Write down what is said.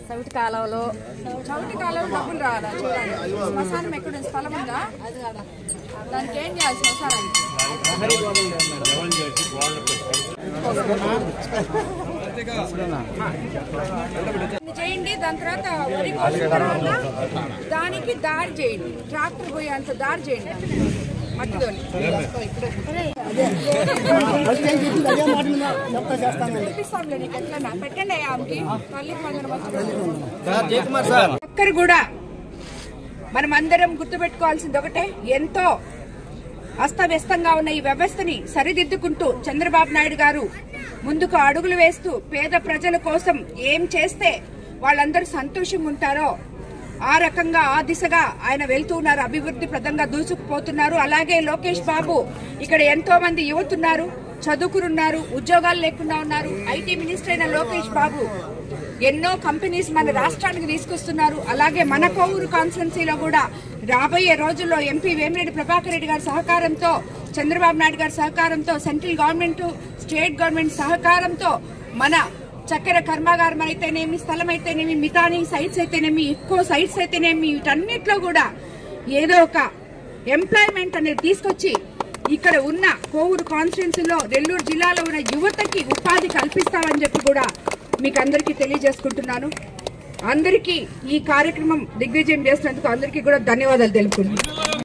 చవిటి కాలంలో డబ్బులు రావాలా చూడండి. శ్మశానం ఎక్కడ స్థలం ఉందా? దానికి ఏం చేయాలి? శ్మశానానికి చేయండి. దాని తర్వాత వరి కోసిన తర్వాత దానికి దారి చేయండి. ట్రాక్టర్ పోయేంత దారి చేయండి. మట్టితోని పెట్టండి. ఆమెకి ఒక్కరు కూడా మనమందరం గుర్తుపెట్టుకోవాల్సింది ఒకటే, ఎంతో అస్తవ్యస్తంగా ఉన్న ఈ వ్యవస్థని సరిదిద్దుకుంటూ చంద్రబాబు నాయుడు గారు ముందుకు అడుగులు వేస్తూ పేద ప్రజల కోసం ఏం చేస్తే వాళ్ళందరూ సంతోషంగా ఉంటారో ఆ రకంగా ఆ దిశగా ఆయన వెళ్తూ ఉన్నారు. అభివృద్ధి ప్రదంగా దూసుకుపోతున్నారు. అలాగే లోకేష్ బాబు ఇక్కడ ఎంతో మంది యువతున్నారు, చదువుకున్నారు, ఉద్యోగాలు లేకుండా ఉన్నారు. ఐటీ మినిస్టర్ అయిన లోకేష్ బాబు ఎన్నో కంపెనీస్ మన రాష్ట్రానికి తీసుకొస్తున్నారు. అలాగే మన కోవూరు కాన్స్టిట్యున్సీలో కూడా రాబోయే రోజుల్లో ఎంపీ వేమిరెడ్డి ప్రభాకర్ రెడ్డి గారి సహకారంతో, చంద్రబాబు నాయుడు గారి సహకారంతో, సెంట్రల్ గవర్నమెంట్, స్టేట్ గవర్నమెంట్ సహకారంతో మన చక్కెర కర్మాగారం అయితేనేమి, స్థలం అయితేనేమి, మితాని సైట్స్ అయితేనేమి, ఎక్కువ సైట్స్ అయితేనేమి, వీటన్నిటిలో కూడా ఏదో ఒక ఎంప్లాయ్మెంట్ అనేది తీసుకొచ్చి ఇక్కడ ఉన్న కోవూరు కాన్స్టిట్యున్సీలో నెల్లూరు జిల్లాలో ఉన్న యువతకి ఉపాధి కల్పిస్తామని చెప్పి కూడా మీకు అందరికీ తెలియజేసుకుంటున్నాను. అందరికీ ఈ కార్యక్రమం దిగ్విజయం చేసినందుకు అందరికీ కూడా ధన్యవాదాలు తెలుపుకుంటున్నాను.